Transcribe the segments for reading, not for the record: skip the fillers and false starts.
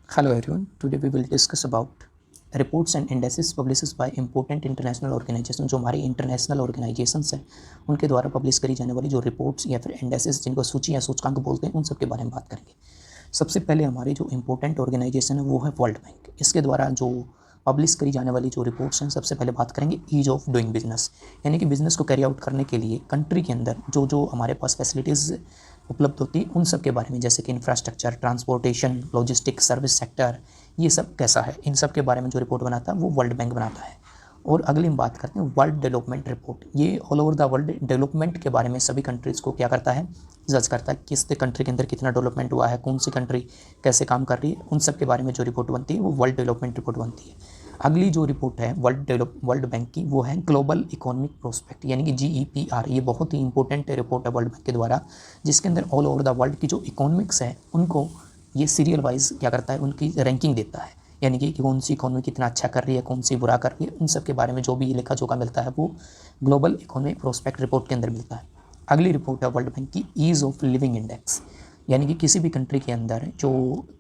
Hello everyone, today we will discuss about reports and indices published by important international organizations। जो हमारी international organisations हैं उनके द्वारा publish करी जाने वाली जो रिपोर्ट्स या फिर इंडेसेस जिनको सूची या सूचकांक बोलते हैं उन सब के बारे में बात करेंगे। सबसे पहले हमारी जो इम्पोर्टेंट ऑर्गेनाइजेशन है वो है वर्ल्ड बैंक। इसके द्वारा जो पब्लिश करी जाने वाली जो रिपोर्ट्स हैं सबसे पहले बात करेंगे ईज ऑफ डूइंग बिजनेस, यानी कि बिज़नेस को कैरी आउट करने के लिए कंट्री के अंदर जो जो हमारे पास फैसिलिटीज़ उपलब्ध होती है उन सब के बारे में, जैसे कि infrastructure, transportation, logistics, service sector, ये सब कैसा है, इन सब के बारे में जो रिपोर्ट बनाता है वो वर्ल्ड बैंक बनाता है। और अगली हम बात करते हैं वर्ल्ड डेवलपमेंट रिपोर्ट। ये all over the world development के बारे में सभी कंट्रीज़ को क्या करता है, जज करता है, किस कंट्री के अंदर कितना डेवलपमेंट हुआ है, कौन सी कंट्री कैसे काम कर रही है, उन सब के बारे में जो रिपोर्ट बनती है वो वर्ल्ड डेवलपमेंट रिपोर्ट बनती है। अगली जो रिपोर्ट है वर्ल्ड बैंक की वो है ग्लोबल इकोनॉमिक प्रोस्पेक्ट, यानी कि GEPR। ये बहुत ही इंपॉर्टेंट रिपोर्ट है वर्ल्ड बैंक के द्वारा, जिसके अंदर ऑल ओवर द वर्ल्ड की जो इकोनॉमिक्स है उनको ये सीरियल वाइज क्या करता है, उनकी रैंकिंग देता है, यानी कि कौन सी इकोनॉमी कितना अच्छा कर रही है, कौन सी बुरा कर रही है, उन सब के बारे में जो भी लेखा जोखा मिलता है वो ग्लोबल इकोनॉमिक प्रोस्पेक्ट रिपोर्ट के अंदर मिलता है। अगली रिपोर्ट है वर्ल्ड बैंक की ईज़ ऑफ लिविंग इंडेक्स, यानी कि किसी भी कंट्री के अंदर जो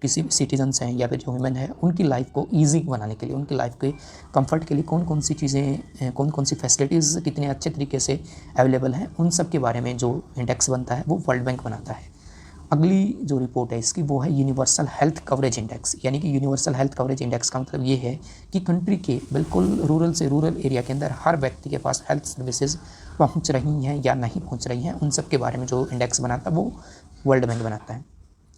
किसी भी सिटीजन्स हैं या फिर जो ह्यूमन है उनकी लाइफ को ईजी बनाने के लिए, उनकी लाइफ के कंफर्ट के लिए कौन कौन सी चीज़ें, कौन कौन सी फैसिलिटीज़ कितने अच्छे तरीके से अवेलेबल हैं, उन सब के बारे में जो इंडेक्स बनता है वो वर्ल्ड बैंक बनाता है। अगली जो रिपोर्ट है इसकी वो है यूनिवर्सल हेल्थ कवरेज इंडेक्स, यानी कि यूनिवर्सल हेल्थ कवरेज इंडेक्स का मतलब ये है कि कंट्री के बिल्कुल रूरल से रूरल एरिया के अंदर हर व्यक्ति के पास हेल्थ सर्विसेज पहुंच रही हैं या नहीं पहुंच रही हैं, उन सब के बारे में जो इंडेक्स बनाता है वो वर्ल्ड बैंक बनाता है।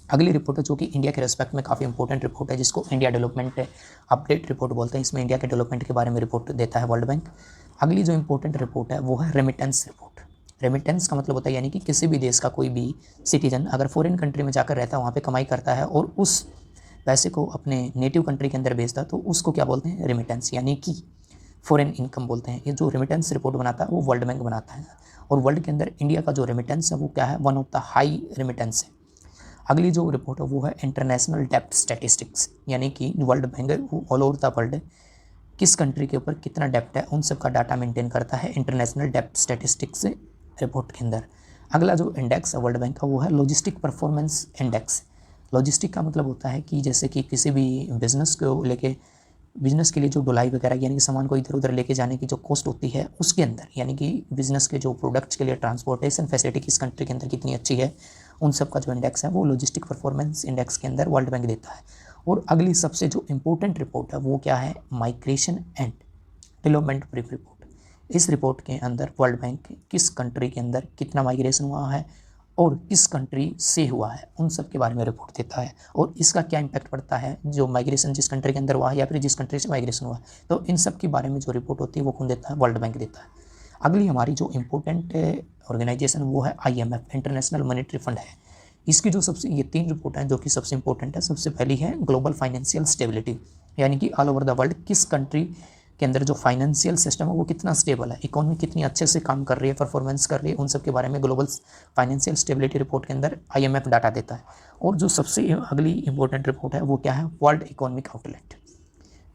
अगली रिपोर्ट है जो कि इंडिया के रेस्पेक्ट में काफ़ी इंपॉर्टेंट रिपोर्ट है, जिसको इंडिया डेवलपमेंट अपडेट रिपोर्ट बोलते हैं। इसमें इंडिया के डेवलपमेंट के बारे में रिपोर्ट देता है वर्ल्ड बैंक। अगली जो इंपॉर्टेंट रिपोर्ट है वो है रेमिटेंस रिपोर्ट। रेमिटेंस का मतलब होता है यानी कि किसी भी देश का कोई भी सिटीजन अगर फॉरेन कंट्री में जाकर रहता है, वहाँ पे कमाई करता है और उस पैसे को अपने नेटिव कंट्री के अंदर भेजता है, तो उसको क्या बोलते हैं, रेमिटेंस, यानी कि फॉरेन इनकम बोलते हैं। ये जो रेमिटेंस रिपोर्ट बनाता है वो वर्ल्ड बैंक बनाता है, और वर्ल्ड के अंदर इंडिया का जो रेमिटेंस है वो क्या है, one of the high remittance है। अगली जो रिपोर्ट है वो है इंटरनेशनल डेप्ट स्टैटिस्टिक्स, यानी कि वर्ल्ड बैंक है वो ऑल ओवर द वर्ल्ड किस कंट्री के ऊपर कितना डेप्ट है उन सब का डाटा मेंटेन करता है इंटरनेशनल डेप्ट स्टैटिस्टिक्स रिपोर्ट के अंदर। अगला जो इंडेक्स है वर्ल्ड बैंक का वो है लॉजिस्टिक परफॉर्मेंस इंडेक्स। लॉजिस्टिक का मतलब होता है कि जैसे कि किसी भी बिजनेस को लेके, बिजनेस के लिए जो ढुलाई वगैरह यानी कि सामान को इधर उधर लेके जाने की जो कॉस्ट होती है उसके अंदर, यानी कि बिजनेस के जो प्रोडक्ट्स के लिए ट्रांसपोर्टेशन फैसिलिटी किस कंट्री के अंदर कितनी अच्छी है, उन सब का जो इंडेक्स है वो लॉजिस्टिक परफॉर्मेंस इंडेक्स के अंदर वर्ल्ड बैंक देता है। और अगली सबसे जो इम्पोर्टेंट रिपोर्ट है वो क्या है, migration and development brief report. इस रिपोर्ट के अंदर वर्ल्ड बैंक किस कंट्री के अंदर कितना माइग्रेशन हुआ है और किस कंट्री से हुआ है उन सब के बारे में रिपोर्ट देता है, और इसका क्या इम्पैक्ट पड़ता है, जो माइग्रेशन जिस कंट्री के अंदर हुआ है या फिर जिस कंट्री से माइग्रेशन हुआ है, तो इन सब के बारे में जो रिपोर्ट होती है वो कौन देता है, वर्ल्ड बैंक देता है। अगली हमारी जो इम्पोर्टेंट ऑर्गेनाइजेशन वो है IMF, इंटरनेशनल मॉनेटरी फंड है। इसकी जो सबसे, ये 3 रिपोर्ट हैं जो कि सबसे इंपॉर्टेंट है। सबसे पहली है ग्लोबल फाइनेंशियल स्टेबिलिटी, यानी कि ऑल ओवर द वर्ल्ड किस कंट्री के अंदर जो फाइनेंशियल सिस्टम है वो कितना स्टेबल है, इकोनॉमी कितनी अच्छे से काम कर रही है, परफॉर्मेंस कर रही है, उन सब के बारे में ग्लोबल फाइनेंशियल स्टेबिलिटी रिपोर्ट के अंदर IMF डाटा देता है। और जो सबसे अगली इंपॉर्टेंट रिपोर्ट है वो क्या है, वर्ल्ड इकोनॉमिक आउटलेट।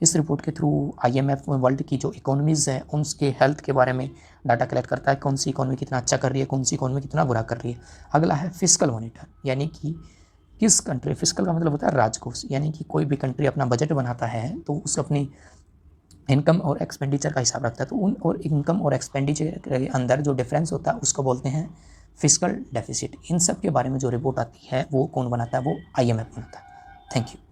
इस रिपोर्ट के थ्रू IMF वर्ल्ड की जो इकोनॉमीज़ है उनके हेल्थ के बारे में डाटा कलेक्ट करता है, कौन सी इकोनॉमी कितना अच्छा कर रही है, कौन सी इकोनॉमी कितना बुरा कर रही है। अगला है फिस्कल मॉनिटर, यानी कि किस कंट्री, फिस्कल का मतलब होता है राजकोष, यानी कि कोई भी कंट्री अपना बजट बनाता है तो उस अपनी इनकम और एक्सपेंडिचर का हिसाब रखता है, तो उन और इनकम और एक्सपेंडिचर के अंदर जो डिफरेंस होता है उसको बोलते हैं फिस्कल डेफिसिट। इन सब के बारे में जो रिपोर्ट आती है वो कौन बनाता है, वो IMF बनाता है। Thank you.